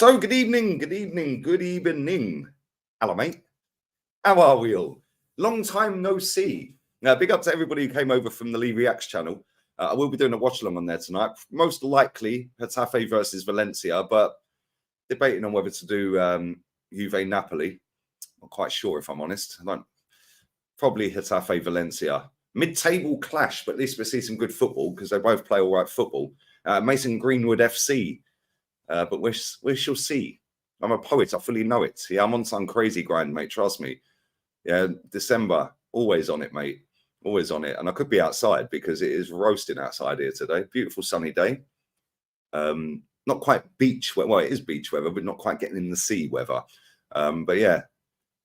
So, good evening, good evening, good evening. Hello, mate. How are we all? Long time no see. Big up to everybody who came over from the Lee Reacts channel. I will be doing a watch along on there tonight. Most likely Getafe versus Valencia, but debating on whether to do Juve Napoli. Not quite sure, if I'm honest. Probably Getafe Valencia. Mid-table clash, but at least we'll see some good football because they both play all right football. Mason Greenwood FC. But we shall see. I'm a poet. I fully know it. Yeah, I'm on some crazy grind, mate. Trust me. Yeah, December, always on it, mate. Always on it. And I could be outside because it is roasting outside here today. Beautiful sunny day. Not quite beach weather. Well, it is beach weather, but not quite getting in the sea weather. But yeah,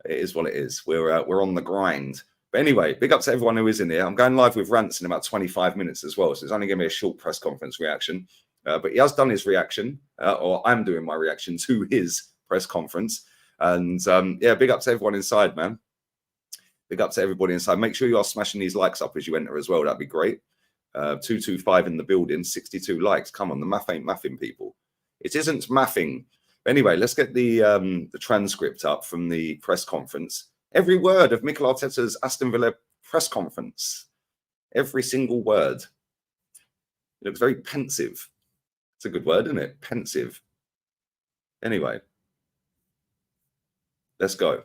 it is what it is. We're on the grind. But anyway, big up to everyone who is in here. I'm going live with Rants in about 25 minutes as well. So it's only going to be a short press conference reaction. But he has done his reaction, or I'm doing my reaction to his press conference. And yeah, big up to everyone inside, man. Big up to everybody inside. Make sure you are smashing these likes up as you enter as well. That'd be great. 225 in the building, 62 likes. Come on, the math ain't mathing, people. It isn't mathing. Anyway, let's get the transcript up from the press conference. Every word of Mikel Arteta's Aston Villa press conference. Every single word. It looks very pensive. It's a good word, isn't it? Pensive. Anyway, let's go.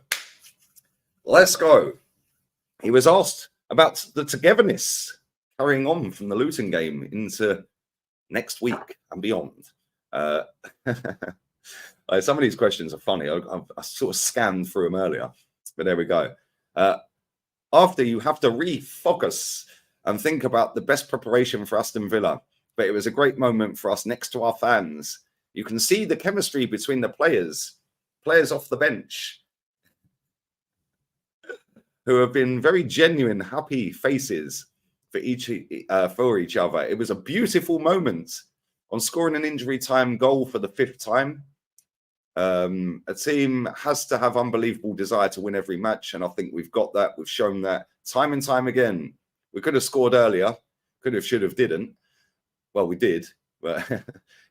Let's go. He was asked about the togetherness carrying on from the Luton game into next week and beyond. Some of these questions are funny. I sort of scanned through them earlier, but there we go. After you have to refocus and think about the best preparation for Aston Villa. But it was a great moment for us next to our fans. You can see the chemistry between the players off the bench, who have been very genuine, happy faces for each other. It was a beautiful moment on scoring an injury time goal for the 5th time. A team has to have unbelievable desire to win every match, and I think we've got that. We've shown that time and time again. We could have scored earlier, could have, should have, didn't. Well, we did, but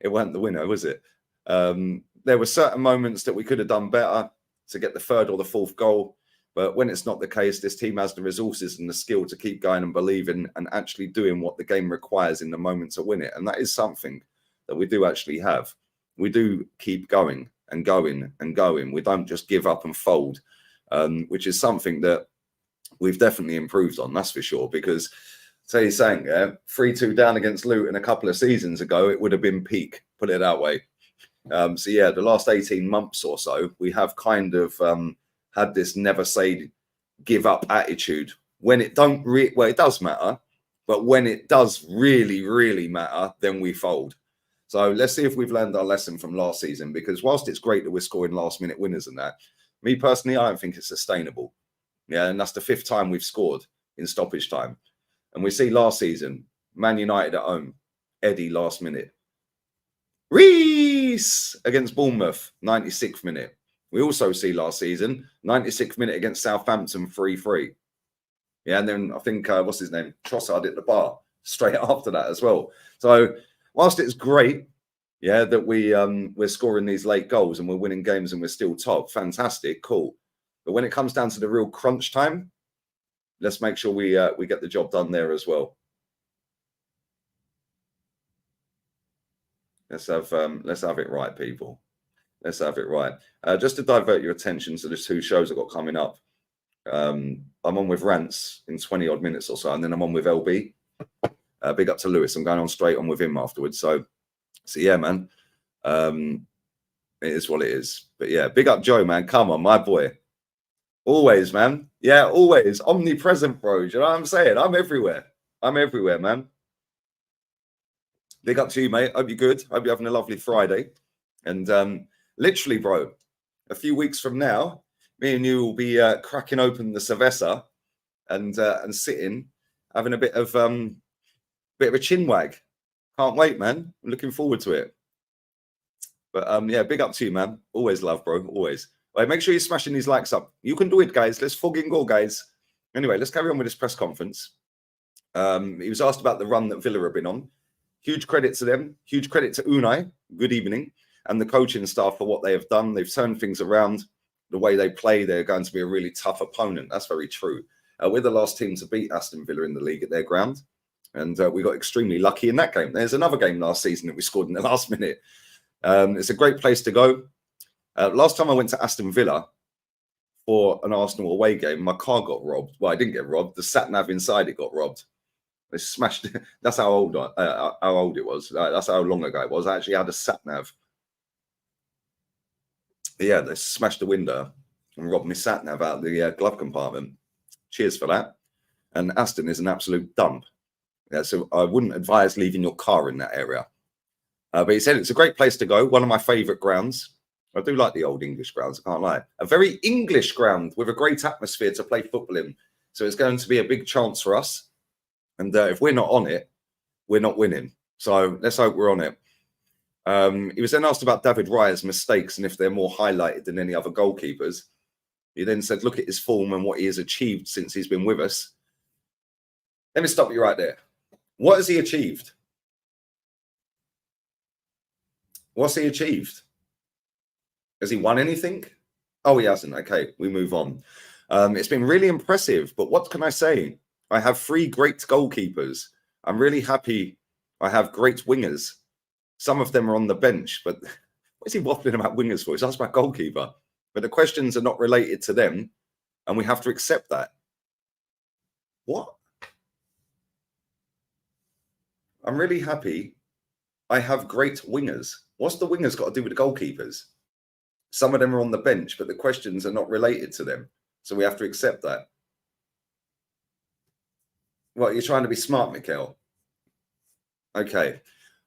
it wasn't the winner, was it? There were certain moments that we could have done better to get the 3rd or the 4th goal. But when it's not the case, this team has the resources and the skill to keep going and believing and actually doing what the game requires in the moment to win it. And that is something that we do actually have. We do keep going and going and going. We don't just give up and fold, which is something that we've definitely improved on, that's for sure, because so he's saying, 3-2 down against Luton a couple of seasons ago, it would have been peak, put it that way. So yeah, the last 18 months or so, we have kind of had this never say give up attitude. When it don't well, it does matter, but when it does really, really matter, then we fold. So let's see if we've learned our lesson from last season, because whilst it's great that we're scoring last minute winners and that, me personally, I don't think it's sustainable. Yeah, and that's the 5th time we've scored in stoppage time. And we see last season, Man United at home, Eddie last minute. Reese against Bournemouth, 96th minute. We also see last season, 96th minute against Southampton, 3-3. Yeah, and then I think, what's his name? Trossard at the bar straight after that as well. So whilst it's great, yeah, that we're scoring these late goals and we're winning games and we're still top, fantastic, cool. But when it comes down to the real crunch time, let's make sure we get the job done there as well. Let's have it right, people. Let's have it right. Just to divert your attention to the 2 shows I've got coming up. I'm on with Rants in 20 odd minutes or so, and then I'm on with LB. Big up to Lewis. I'm going on straight on with him afterwards. So yeah, man. It is what it is. But yeah, big up Joe, man. Come on, my boy. Always, man. Yeah, always. Omnipresent, bro. You know what I'm saying? I'm everywhere. I'm everywhere, man. Big up to you, mate. Hope you're good. Hope you're having a lovely Friday. And literally, bro, a few weeks from now, me and you will be cracking open the Cerveza and sitting, having a bit of a chin wag. Can't wait, man. I'm looking forward to it. But yeah, big up to you, man. Always love, bro. Always. Right, make sure you're smashing these likes up. You can do it, guys. Let's fucking go, guys. Anyway, let's carry on with this press conference. He was asked about the run that Villa have been on. Huge credit to them. Huge credit to Unai. Good evening. and the coaching staff for what they have done. They've turned things around. The way they play, they're going to be a really tough opponent. That's very true. We're the last team to beat Aston Villa in the league at their ground, and we got extremely lucky in that game. There's another game last season that we scored in the last minute. It's a great place to go. Last time I went to Aston Villa for an Arsenal away game, my car got robbed. Well, I didn't get robbed. The sat nav inside it got robbed. They smashed it. That's how old it was. That's how long ago it was. I actually had a sat nav. Yeah, they smashed the window and robbed me sat nav out of the glove compartment. Cheers for that. And Aston is an absolute dump. Yeah, so I wouldn't advise leaving your car in that area. But he said it's a great place to go. One of my favourite grounds. I do like the old English grounds, I can't lie. A very English ground with a great atmosphere to play football in. So it's going to be a big chance for us. And if we're not on it, we're not winning. So let's hope we're on it. He was then asked about David Raya's mistakes and if they're more highlighted than any other goalkeepers. He then said, look at his form and what he has achieved since he's been with us. Let me stop you right there. What has he achieved? What's he achieved? Has he won anything? Oh, he hasn't. Okay, we move on. It's been really impressive, but what can I say? I have 3 great goalkeepers. I'm really happy I have great wingers. Some of them are on the bench, but what is he waffling about wingers for? He's asked about goalkeeper. But the questions are not related to them, and we have to accept that. What? I'm really happy I have great wingers. What's the wingers got to do with the goalkeepers? Some of them are on the bench, but the questions are not related to them. So we have to accept that. Well, you're trying to be smart, Mikel. Okay.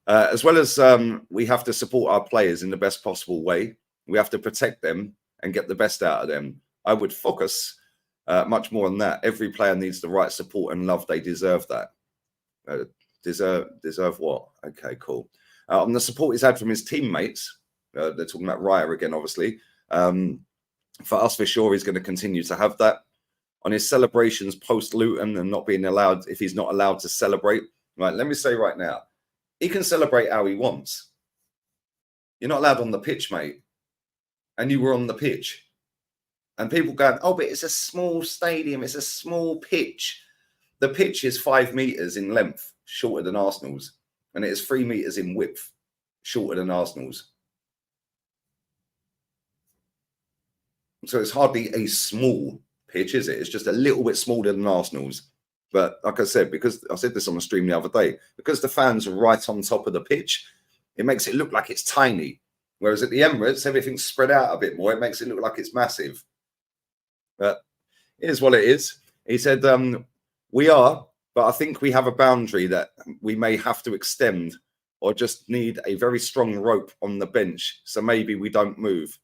As well as we have to support our players in the best possible way, we have to protect them and get the best out of them. I would focus much more on that. Every player needs the right support and love. They deserve that. Deserve what? Okay, cool. On the support he's had from his teammates, they're talking about Raya again, obviously. For us, for sure, he's going to continue to have that. On his celebrations post-Luton and not being allowed, if he's not allowed to celebrate, right, let me say right now, he can celebrate how he wants. You're not allowed on the pitch, mate. And you were on the pitch. And people going, oh, but it's a small stadium. It's a small pitch. The pitch is 5 meters in length, shorter than Arsenal's. And it is 3 meters in width, shorter than Arsenal's. So it's hardly a small pitch, is it? It's just a little bit smaller than Arsenal's. But like I said, because I said this on the stream the other day, because the fans are right on top of the pitch, it makes it look like it's tiny. Whereas at the Emirates, everything's spread out a bit more. It makes it look like it's massive. But it is what it is. He said, we are, but I think we have a boundary that we may have to extend or just need a very strong rope on the bench. So maybe we don't move.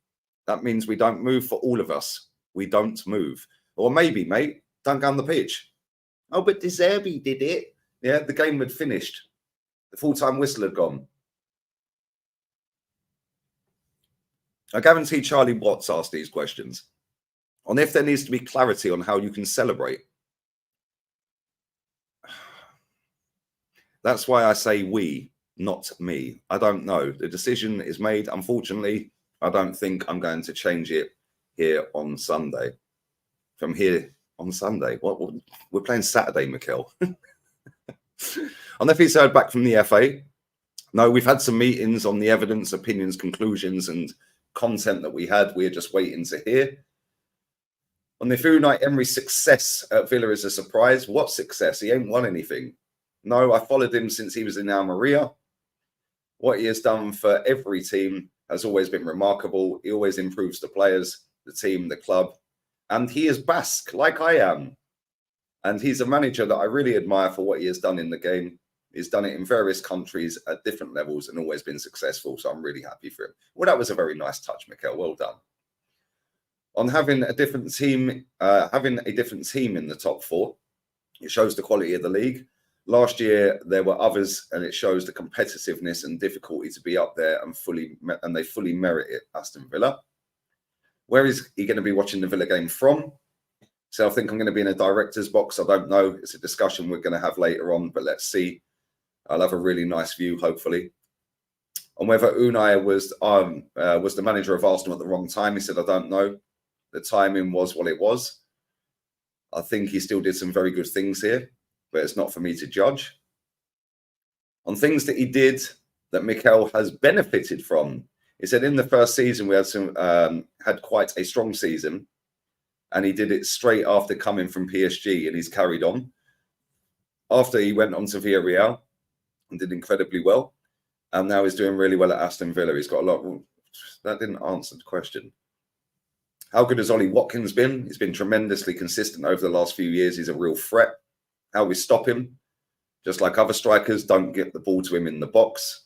That means we don't move for all of us. We don't move. Or maybe, mate, don't go on the pitch. Oh, but De Zerbi did it. Yeah, the game had finished. The full-time whistle had gone. I guarantee Charlie Watts asked these questions on if there needs to be clarity on how you can celebrate. That's why I say we, not me. I don't know. The decision is made. Unfortunately, I don't think I'm going to change it here on Sunday. From here on Sunday. What? We're playing Saturday, Mikel. On if he's heard back from the FA. No, we've had some meetings on the evidence, opinions, conclusions, and content that we had. We're just waiting to hear. On the Unai Emery's success at Villa is a surprise. What success? He ain't won anything. No, I followed him since he was in Almeria. What he has done for every team has always been remarkable. He always improves the players, the team, the club. And he is Basque, like I am. And he's a manager that I really admire for what he has done in the game. He's done it in various countries at different levels and always been successful. So I'm really happy for him. Well, that was a very nice touch, Mikel. Well done. On having a different team in the top 4, it shows the quality of the league. Last year, there were others, and it shows the competitiveness and difficulty to be up there and they fully merit it, Aston Villa. Where is he going to be watching the Villa game from? So I think I'm going to be in a director's box. I don't know. It's a discussion we're going to have later on, but let's see. I'll have a really nice view, hopefully. On whether Unai was the manager of Arsenal at the wrong time, he said, I don't know. The timing was what it was. I think he still did some very good things here, but it's not for me to judge. On things that he did that Mikel has benefited from, he said in the first season we had quite a strong season, and he did it straight after coming from PSG, and he's carried on. After he went on to Villarreal and did incredibly well, and now he's doing really well at Aston Villa. He's got a lot. That didn't answer the question. How good has Ollie Watkins been? He's been tremendously consistent over the last few years. He's a real threat. How we stop him, just like other strikers, don't get the ball to him in the box.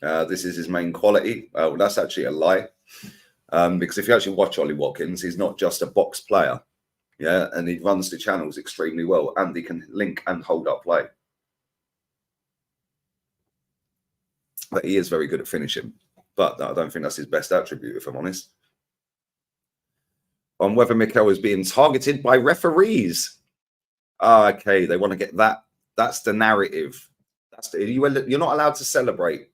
This is his main quality. Well, that's actually a lie. Because if you actually watch Ollie Watkins, he's not just a box player. Yeah, and he runs the channels extremely well, and he can link and hold up play. But he is very good at finishing. But I don't think that's his best attribute, if I'm honest. On whether Mikel is being targeted by referees. Okay, they want to get that. That's the narrative. You're not allowed to celebrate.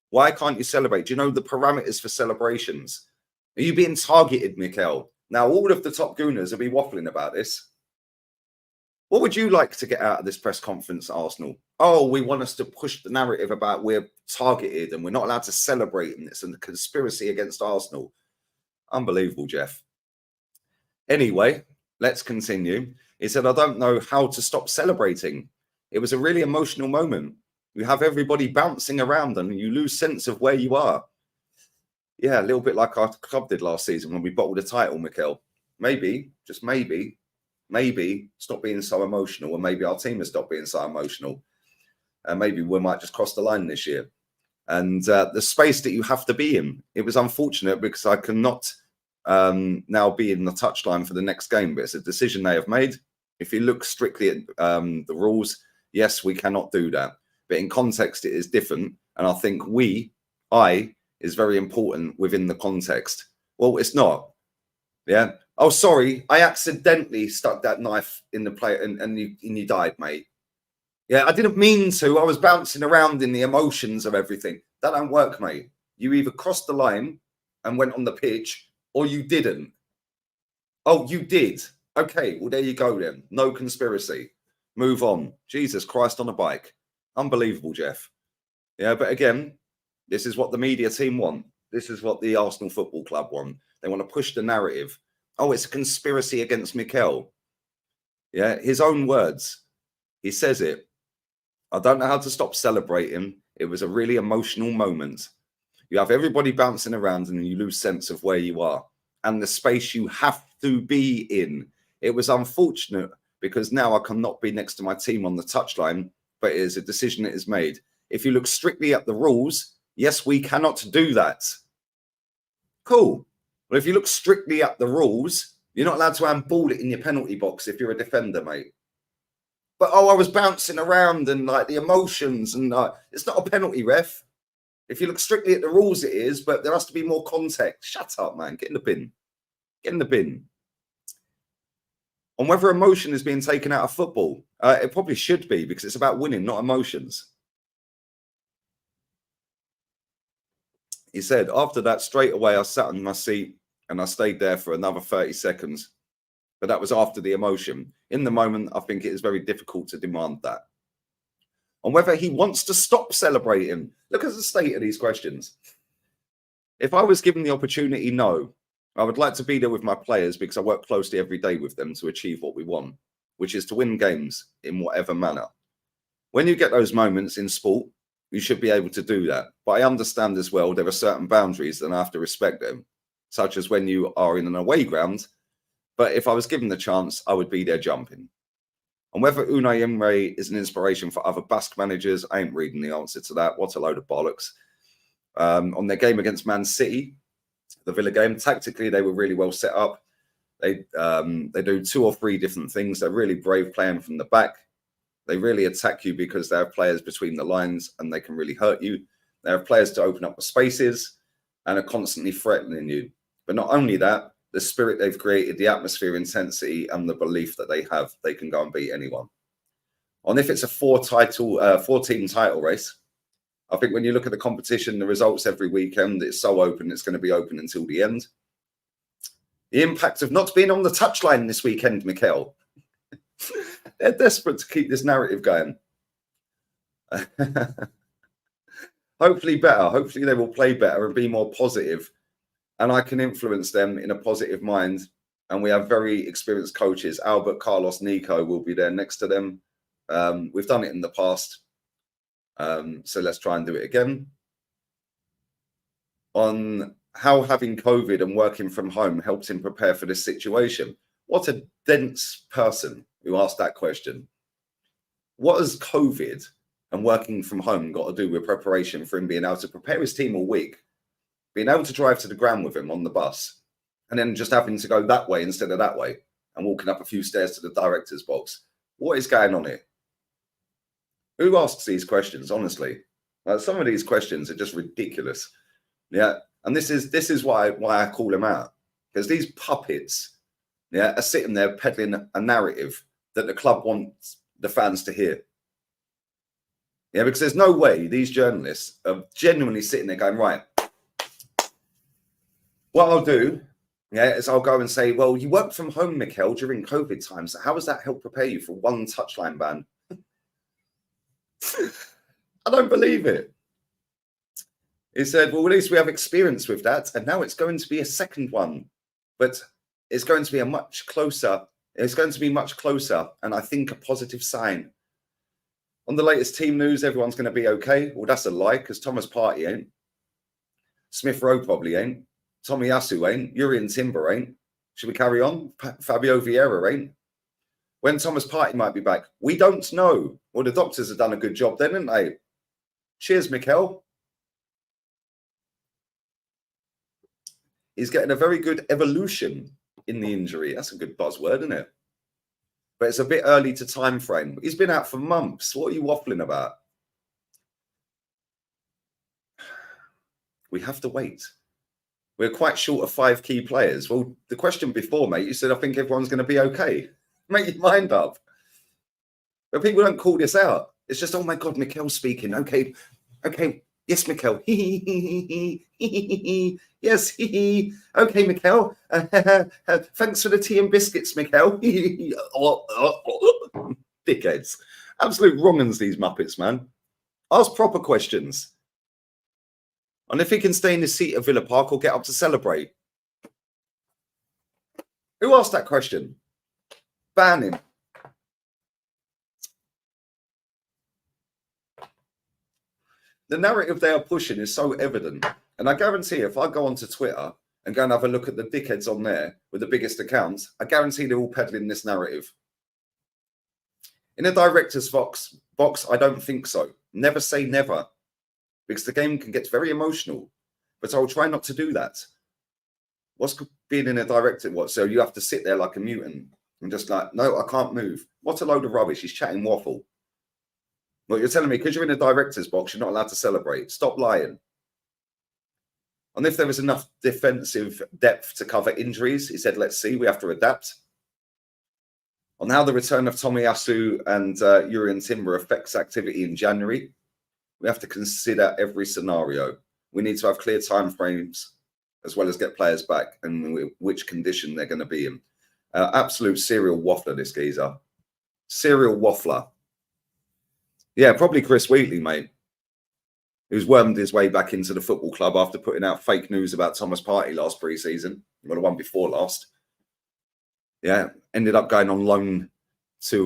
Why can't you celebrate? Do you know the parameters for celebrations? Are you being targeted, Mikel? Now, all of the top gooners will be waffling about this. What would you like to get out of this press conference, Arsenal? Oh, we want us to push the narrative about we're targeted and we're not allowed to celebrate, and it's a conspiracy against Arsenal. Unbelievable, Jeff. Anyway, let's continue. He said, I don't know how to stop celebrating. It was a really emotional moment. You have everybody bouncing around and you lose sense of where you are. Yeah, a little bit like our club did last season when we bottled a title, Mikel. Maybe, just maybe stop being so emotional, and maybe our team has stopped being so emotional. And maybe we might just cross the line this year. And the space that you have to be in, it was unfortunate because I cannot now be in the touchline for the next game, but it's a decision they have made. If you look strictly at the rules, yes, we cannot do that. But in context, it is different. And I think I is very important within the context. Well, it's not. Yeah. Oh, sorry. I accidentally stuck that knife in the plate and you died, mate. Yeah, I didn't mean to. I was bouncing around in the emotions of everything. That don't work, mate. You either crossed the line and went on the pitch or you didn't. Oh, you did. Okay, well, there you go then. No conspiracy. Move on. Jesus Christ on a bike. Unbelievable, Jeff. Yeah, but again, this is what the media team want. This is what the Arsenal Football Club want. They want to push the narrative. Oh, it's a conspiracy against Mikel. Yeah, his own words. He says it. I don't know how to stop celebrating. It was a really emotional moment. You have everybody bouncing around and you lose sense of where you are and the space you have to be in. It was unfortunate because now I cannot be next to my team on the touchline, but it is a decision that is made. If you look strictly at the rules, yes, we cannot do that. Cool. Well, if you look strictly at the rules, you're not allowed to handball it in your penalty box if you're a defender, mate. But, oh, I was bouncing around and like the emotions and it's not a penalty, ref. If you look strictly at the rules, it is, but there has to be more context. Shut up, man. Get in the bin. Get in the bin. On whether emotion is being taken out of football, it probably should be because it's about winning, not emotions. He said, after that, straight away, I sat on my seat and I stayed there for another 30 seconds. But that was after the emotion. In the moment, I think it is very difficult to demand that. On whether he wants to stop celebrating. Look at the state of these questions. If I was given the opportunity, no. I would like to be there with my players because I work closely every day with them to achieve what we want, which is to win games in whatever manner. When you get those moments in sport, you should be able to do that. But I understand as well there are certain boundaries and I have to respect them, such as when you are in an away ground. But if I was given the chance, I would be there jumping. And whether Unai Emery is an inspiration for other Basque managers, I ain't reading the answer to that. What a load of bollocks. On their game against Man City, the Villa game, tactically, they were really well set up. They do 2 or 3 different things. They're really brave playing from the back. They really attack you because they have players between the lines and they can really hurt you. They have players to open up the spaces and are constantly threatening you. But not only that, the spirit they've created, the atmosphere, intensity, and the belief that they have, they can go and beat anyone. On if it's a 4-team title race, I think when you look at the competition, the results every weekend, it's so open, it's going to be open until the end. The impact of not being on the touchline this weekend, Mikel. They're desperate to keep this narrative going. Hopefully better. Hopefully they will play better and be more positive, and I can influence them in a positive mind. And we have very experienced coaches. Albert, Carlos, Nico will be there next to them. We've done it in the past. So let's try and do it again. On how having COVID and working from home helped him prepare for this situation. What a dense person who asked that question. What has COVID and working from home got to do with preparation for him being able to prepare his team all week, being able to drive to the ground with him on the bus, and then just having to go that way instead of that way and walking up a few stairs to the director's box? What is going on here? Who asks these questions, honestly? Some of these questions are just ridiculous. Yeah, and this is why I call him out, because these puppets, yeah, are sitting there peddling a narrative that the club wants the fans to hear. Yeah, because there's no way these journalists are genuinely sitting there going, right, what I'll do, yeah, is I'll go and say, well, you worked from home, Mikel, during COVID times. So how does that help prepare you for one touchline ban? I don't believe it. He said, well, at least we have experience with that. And now it's going to be a second one. But it's going to be much closer. It's going to be much closer. And I think a positive sign. On the latest team news, everyone's going to be okay. Well, that's a lie, because Thomas Partey ain't. Smith Rowe probably ain't. Tommy Asu ain't. Urian Timber ain't. Should we carry on? Fabio Vieira ain't. When Thomas Partey might be back, we don't know. Well, the doctors have done a good job then, haven't they? Cheers, Mikel. He's getting a very good evolution in the injury. That's a good buzzword, isn't it? But it's a bit early to time frame. He's been out for months. What are you waffling about? We have to wait. We're quite short of 5 key players. Well, the question before, mate, you said, I think everyone's going to be okay. Make your mind up. But people don't call this out. It's just, oh my God, Mikel's speaking. Okay. Yes, Mikel. Yes. Okay, Mikel. Thanks for the tea and biscuits, Mikel. Dickheads. Absolute wrong-uns, these Muppets, man. Ask proper questions. And if he can stay in his seat at Villa Park or get up to celebrate. Who asked that question? Ban him. The narrative they are pushing is so evident. And I guarantee if I go onto Twitter and go and have a look at the dickheads on there with the biggest accounts, I guarantee they're all peddling this narrative. In a director's box, I don't think so. Never say never. Because the game can get very emotional. But I'll try not to do that. What's being in a director? What? So you have to sit there like a mutant and just like, no, I can't move. What a load of rubbish. He's chatting waffle. Well, you're telling me because you're in a director's box, you're not allowed to celebrate. Stop lying. And if there was enough defensive depth to cover injuries, he said, let's see, we have to adapt. On how the return of Tomiyasu and Urian Timber affects activity in January, we have to consider every scenario. We need to have clear timeframes as well as get players back and which condition they're going to be in. Absolute serial waffler, this geezer. Serial waffler. Yeah, probably Chris Wheatley, mate, who's wormed his way back into the football club after putting out fake news about Thomas Partey last pre-season. Well, the one before last. Yeah, ended up going on loan to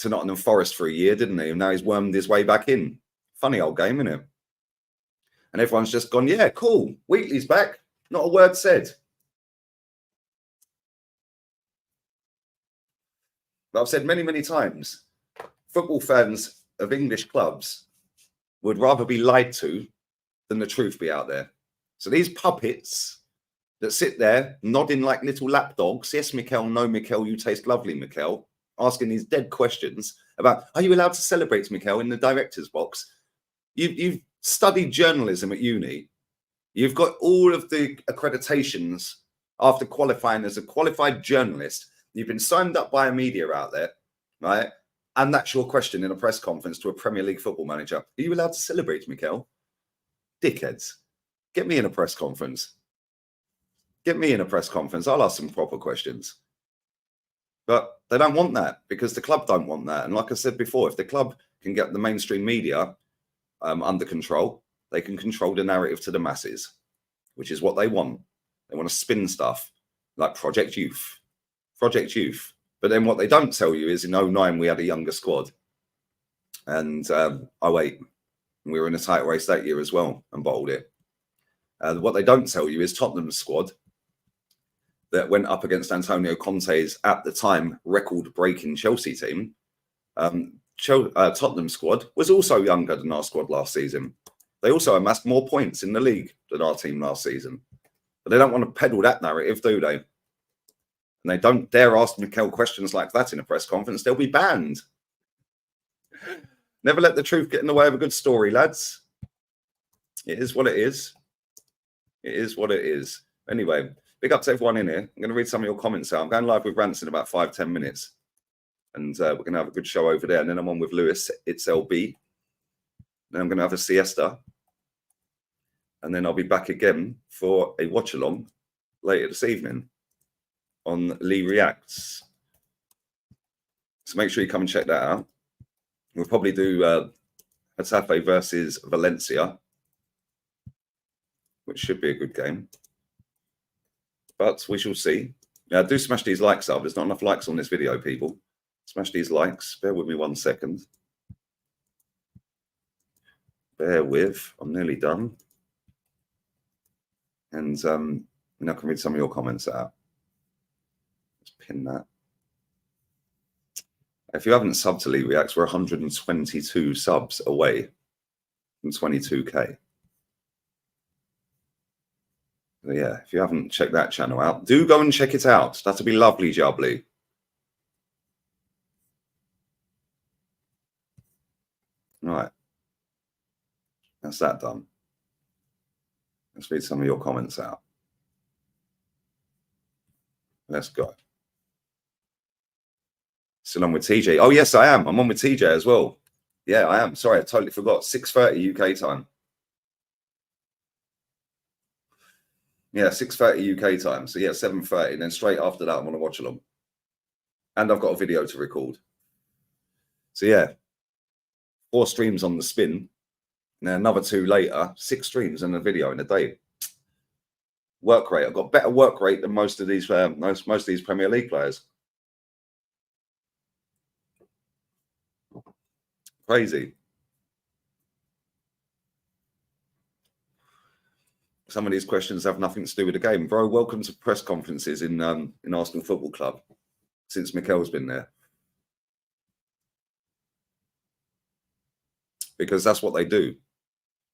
Nottingham Forest for a year, didn't he? And now he's wormed his way back in. Funny old game, isn't it? And everyone's just gone, yeah, cool. Wheatley's back. Not a word said. But I've said many, many times, football fans of English clubs would rather be lied to than the truth be out there. So these puppets that sit there nodding like little lapdogs, yes, Mikel, no, Mikel, you taste lovely, Mikel, asking these dead questions about, are you allowed to celebrate, Mikel, in the director's box? You've studied journalism at uni. You've got all of the accreditations after qualifying as a qualified journalist. You've been signed up by a media out there, right? And that's your question in a press conference to a Premier League football manager. Are you allowed to celebrate, Mikel? Dickheads. Get me in a press conference. Get me in a press conference. I'll ask some proper questions. But they don't want that because the club don't want that. And like I said before, if the club can get the mainstream media under control, they can control the narrative to the masses, which is what they want. They want to spin stuff like Project Youth. Project Youth. But then what they don't tell you is in 2009, we had a younger squad. And 2008, we were in a title race that year as well and bottled it. What they don't tell you is Tottenham's squad that went up against Antonio Conte's, at the time, record-breaking Chelsea team. Tottenham squad was also younger than our squad last season. They also amassed more points in the league than our team last season. But they don't want to peddle that narrative, do they? And they don't dare ask Mikel questions like that in a press conference. They'll be banned. Never let the truth get in the way of a good story, lads. It is what it is. It is what it is. Anyway, big up to everyone in here. I'm going to read some of your comments out. I'm going live with Rants in about 5-10 minutes. And we're going to have a good show over there. And then I'm on with Lewis. It's LB. Then I'm going to have a siesta. And then I'll be back again for a watch-along later this evening on Lee Reacts. So make sure you come and check that out. We'll probably do Getafe versus Valencia, which should be a good game. But we shall see. Do smash these likes up. There's not enough likes on this video, people. Smash these likes. Bear with me 1 second. Bear with. I'm nearly done. And I can read some of your comments out. Let's pin that. If you haven't subbed to Lee Reacts, we're 122 subs away from 22k. So yeah, if you haven't checked that channel out, do go and check it out. That'll be lovely, jubbly. Right. That's that done. Let's read some of your comments out. Let's go. Still on with TJ. Oh, yes, I am. I'm on with TJ as well. Yeah, I am. Sorry, I totally forgot. 6:30 UK time. Yeah, 6:30 UK time. So yeah, 7:30. And then straight after that, I'm on a watch along. And I've got a video to record. So yeah, 4 streams on the spin. And then another 2 later, 6 streams and a video in a day. Work rate. I've got better work rate than most of these most of these Premier League players. Crazy. Some of these questions have nothing to do with the game. Bro, welcome to press conferences in Arsenal Football Club since Mikel's been there. Because that's what they do.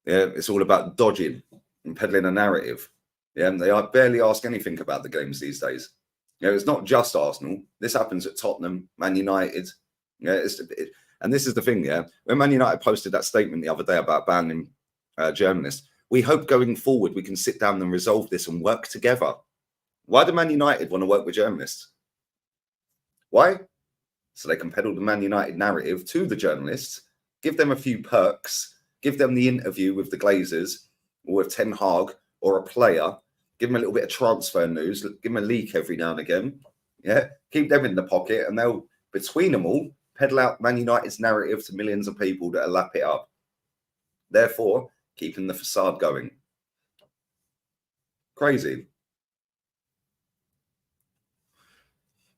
Yeah, it's all about dodging and peddling a narrative. Yeah, and they barely ask anything about the games these days. You know, it's not just Arsenal. This happens at Tottenham, Man United. Yeah, and this is the thing, yeah. When Man United posted that statement the other day about banning journalists, we hope going forward we can sit down and resolve this and work together. Why do Man United want to work with journalists? Why? So they can peddle the Man United narrative to the journalists, give them a few perks, give them the interview with the Glazers or with Ten Hag or a player, give them a little bit of transfer news, give them a leak every now and again. Yeah, keep them in the pocket and they'll, between them all, peddle out Man United's narrative to millions of people that'll lap it up. Therefore, keeping the facade going. Crazy.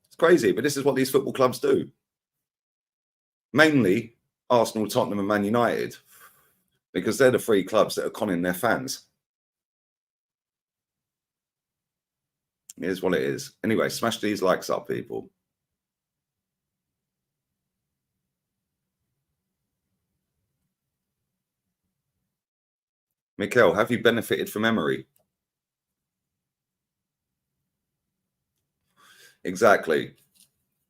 It's crazy, but this is what these football clubs do. Mainly Arsenal, Tottenham and Man United, because they're the 3 clubs that are conning their fans. It is what it is. Anyway, smash these likes up, people. Mikel, have you benefited from Emery? Exactly.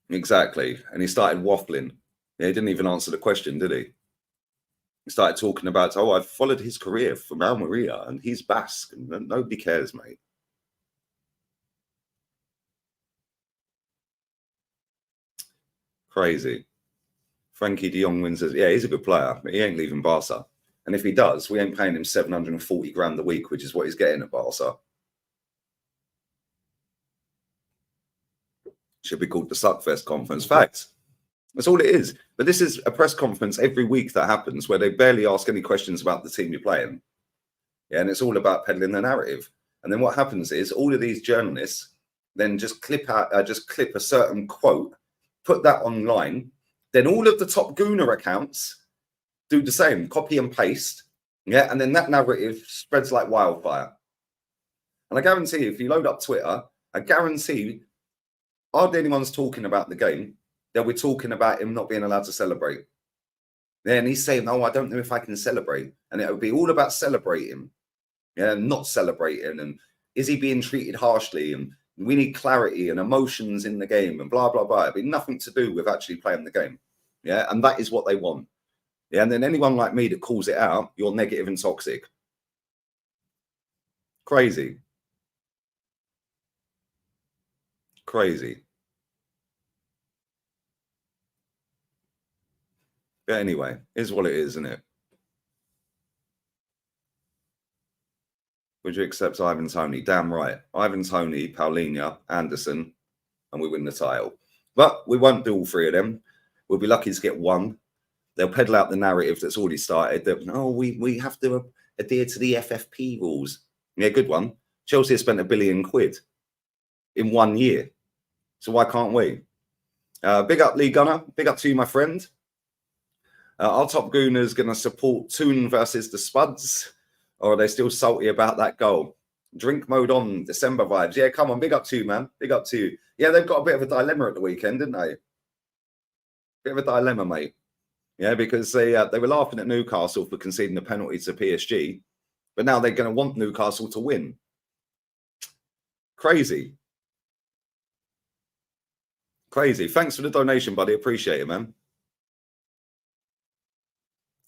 Exactly. And he started waffling. Yeah, he didn't even answer the question, did he? He started talking about, oh, I've followed his career from Almeria and he's Basque. And nobody cares, mate. Crazy. Frankie de Jong wins. Yeah, he's a good player, but he ain't leaving Barca. And if he does, we ain't paying him 740 grand a week, which is what he's getting at Barca. Should be called the Suckfest conference. Facts. That's all it is. But this is a press conference every week that happens where they barely ask any questions about the team you're playing. Yeah, and it's all about peddling the narrative. And then what happens is all of these journalists then just clip a certain quote, put that online. Then all of the top Gooner accounts do the same, copy and paste. Yeah, and then that narrative spreads like wildfire. And I guarantee if you load up Twitter, I guarantee hardly anyone's talking about the game. They'll be talking about him not being allowed to celebrate. Then he's saying, "No, I don't know if I can celebrate," and it would be all about celebrating, yeah, not celebrating, and is he being treated harshly, and we need clarity and emotions in the game, and blah blah blah. It'd be nothing to do with actually playing the game, yeah, and that is what they want, yeah. And then anyone like me that calls it out, you're negative and toxic. Crazy. But anyway, is what it is, isn't it? Would you accept Ivan Toney? Damn right. Ivan Toney, Paulinho, Anderson, and we win the title. But we won't do all three of them. We'll be lucky to get one. They'll peddle out the narrative that's already started that, no, we have to adhere to the FFP rules. Yeah, good one. Chelsea has spent £1 billion in 1 year. So why can't we? Big up, Lee Gunner. Big up to you, my friend. Our top Gooner's going to support Toon versus the Spuds, or are they still salty about that goal? Drink mode on, December vibes. Yeah, come on, big up to you, man. Big up to you. Yeah, they've got a bit of a dilemma at the weekend, didn't they? Bit of a dilemma, mate. Yeah, because they were laughing at Newcastle for conceding the penalty to PSG, but now they're going to want Newcastle to win. Crazy. Thanks for the donation, buddy. Appreciate it, man.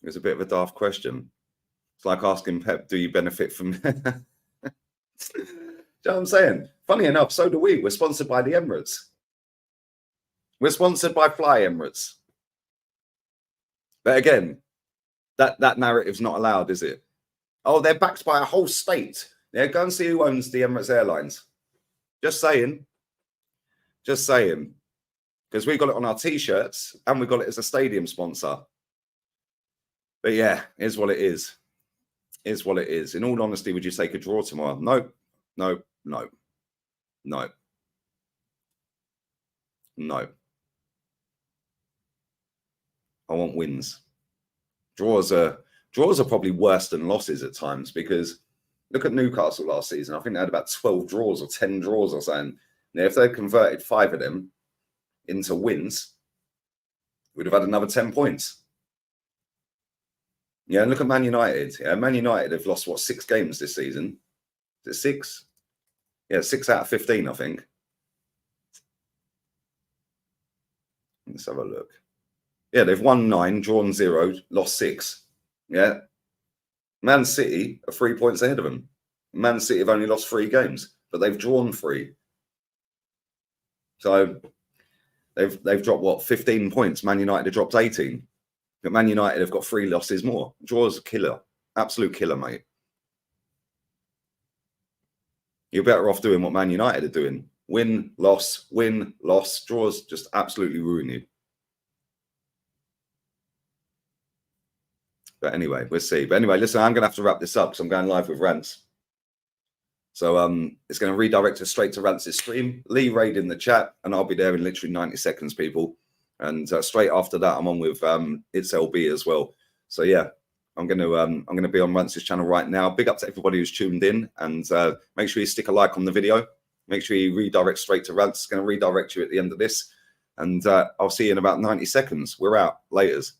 It was a bit of a daft question. It's like asking Pep, do you benefit from... Do you know what I'm saying? Funny enough, so do we. We're sponsored by the Emirates. We're sponsored by Fly Emirates. But again, that narrative's not allowed, is it? Oh, they're backed by a whole state. Yeah, go and see who owns the Emirates Airlines. Just saying. Because we got it on our T-shirts and we got it as a stadium sponsor. But yeah, is what it is. Is what it is. In all honesty, would you take a draw tomorrow? No. I want wins. Draws are probably worse than losses at times, because look at Newcastle last season. I think they had about 12 draws or 10 draws or something. Now, if they converted 5 of them into wins, we'd have had another 10 points. Yeah, and look at Man United. Yeah, Man United have lost, 6 games this season? Is it 6? Yeah, 6 out of 15, I think. Let's have a look. Yeah, they've won 9, drawn 0, lost 6. Yeah. Man City are 3 points ahead of them. Man City have only lost 3 games, but they've drawn 3. So they've dropped, 15 points. Man United have dropped 18. But Man United have got 3 losses more. Draws killer. Absolute killer, mate. You're better off doing what Man United are doing. Win, loss, draws just absolutely ruin you. But anyway, we'll see. But anyway, listen, I'm going to have to wrap this up because I'm going live with Rants. So it's going to redirect us straight to Rants' stream. Lee Raid in the chat, and I'll be there in literally 90 seconds, people. And straight after that, I'm on with It's LB as well. So yeah, I'm going to be on Rants' channel right now. Big up to everybody who's tuned in, and make sure you stick a like on the video. Make sure you redirect straight to Rants. It's going to redirect you at the end of this, and I'll see you in about 90 seconds. We're out. Laters.